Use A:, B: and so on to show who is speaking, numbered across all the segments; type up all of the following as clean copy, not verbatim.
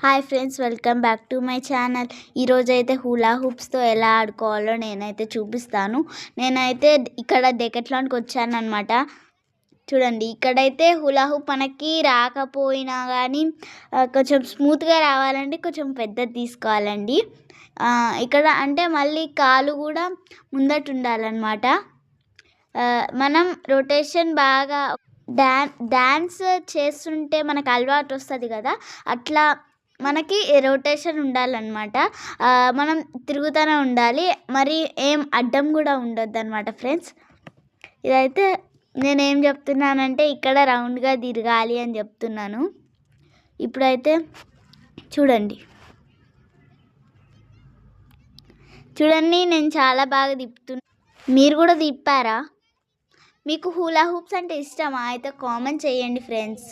A: Hi friends, welcome back to my channel. ఈరోజైతే hula హూప్స్తో ఎలా ఆడుకోవాలో నేనైతే చూపిస్తాను. నేనైతే ఇక్కడ డెకట్లాన్కి వచ్చానమాట. చూడండి, ఇక్కడైతే హూలా హూప్ మనకి రాకపోయినా కానీ కొంచెం స్మూత్గా రావాలంటే కొంచెం పెద్దది తీసుకోవాలండి. ఇక్కడ అంటే మళ్ళీ కాలు కూడా ముందట ఉండాలన్నమాట. మనం రొటేషన్ బాగా డ్యాన్స్ చేస్తుంటే మనకు అలవాటు వస్తుంది కదా, అట్లా మనకి రొటేషన్ ఉండాలన్నమాట. మనం తిరుగుతూనే ఉండాలి, మరి ఏం అడ్డం కూడా ఉండొద్దు అనమాట ఫ్రెండ్స్. ఇదైతే నేనేం చెప్తున్నానంటే ఇక్కడ రౌండ్గా తిరగాలి అని చెప్తున్నాను. ఇప్పుడైతే చూడండి నేను చాలా బాగా తిప్పుతున్నా. మీరు కూడా తిప్పారా? మీకు హూలా హూప్స్ అంటే ఇష్టమా? అయితే కామెంట్ చేయండి ఫ్రెండ్స్.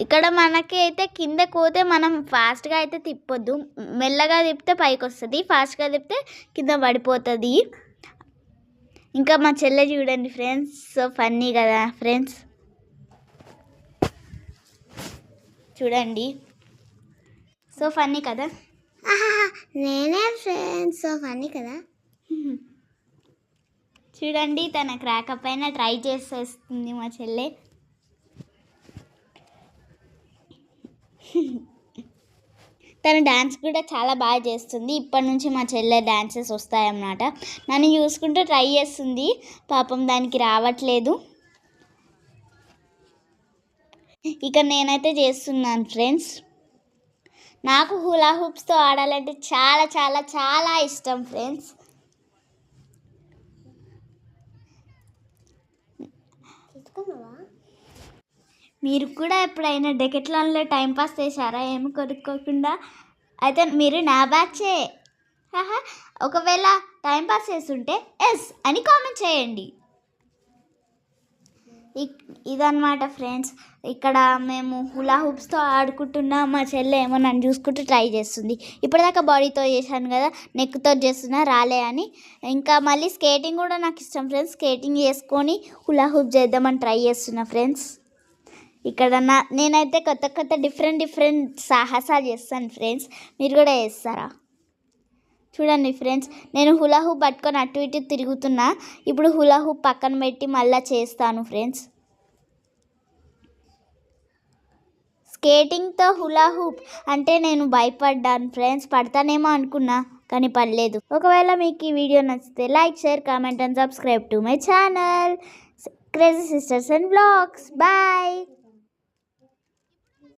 A: ఇక్కడ మనకి అయితే కిందకి పోతే మనం ఫాస్ట్గా అయితే తిప్పొద్దు, మెల్లగా తిప్పితే పైకి వస్తుంది, ఫాస్ట్గా తిప్పితే కింద పడిపోతుంది. ఇంకా మా చెల్లె చూడండి ఫ్రెండ్స్, సో ఫన్నీ కదా ఫ్రెండ్స్. చూడండి, సో ఫన్నీ కదా.
B: నేనే ఫ్రెండ్స్, సో ఫన్నీ కదా.
A: చూడండి, తన క్రాక్ పైన ట్రై చేసేస్తుంది మా చెల్లె. తను డ్యాన్స్ కూడా చాలా బాగా చేస్తుంది. ఇప్పటి నుంచి మా చెల్లె డ్యాన్సెస్ వస్తాయన్నమాట. నన్ను చూసుకుంటూ ట్రై చేస్తుంది, పాపం దానికి రావట్లేదు. ఇక నేనైతే చేస్తున్నాను ఫ్రెండ్స్. నాకు హూలా హూప్స్తో ఆడాలంటే చాలా చాలా చాలా ఇష్టం ఫ్రెండ్స్. మీరు కూడా ఎప్పుడైనా డెకెట్లాన్లో టైంపాస్ చేశారా ఏమి కొనుక్కోకుండా? అయితే మీరు నా బ్యాచే. ఒకవేళ టైంపాస్ చేస్తుంటే ఎస్ అని కామెంట్ చేయండి. ఇదన్నమాట ఫ్రెండ్స్. ఇక్కడ మేము హులా హూప్స్తో ఆడుకుంటున్నా, మా చెల్లె ఏమో నన్ను చూసుకుంటూ ట్రై చేస్తుంది. ఇప్పటిదాకా బాడీతో చేశాను కదా, నెక్తో చేస్తున్నా రాలే అని. ఇంకా మళ్ళీ స్కేటింగ్ కూడా నాకు ఇష్టం ఫ్రెండ్స్. స్కేటింగ్ చేసుకొని హులా హూప్ చేద్దామని ట్రై చేస్తున్నా ఫ్రెండ్స్. ఇక్కడ నేనైతే కొత్త డిఫరెంట్ సాహసాలు చేస్తాను ఫ్రెండ్స్. మీరు కూడా చేస్తారా? చూడండి ఫ్రెండ్స్, నేను హులా హూప్ పట్టుకొని అటు ఇటు తిరుగుతున్నా. ఇప్పుడు హులా హూప్ పక్కన పెట్టి మళ్ళీ చేస్తాను ఫ్రెండ్స్. స్కేటింగ్తో హులా హూప్ అంటే నేను భయపడ్డాను ఫ్రెండ్స్, పడతానేమో అనుకున్నా కానీ పడలేదు. ఒకవేళ మీకు ఈ వీడియో నచ్చితే like, share, comment and subscribe to my channel crazy sisters and vlogs. Bye.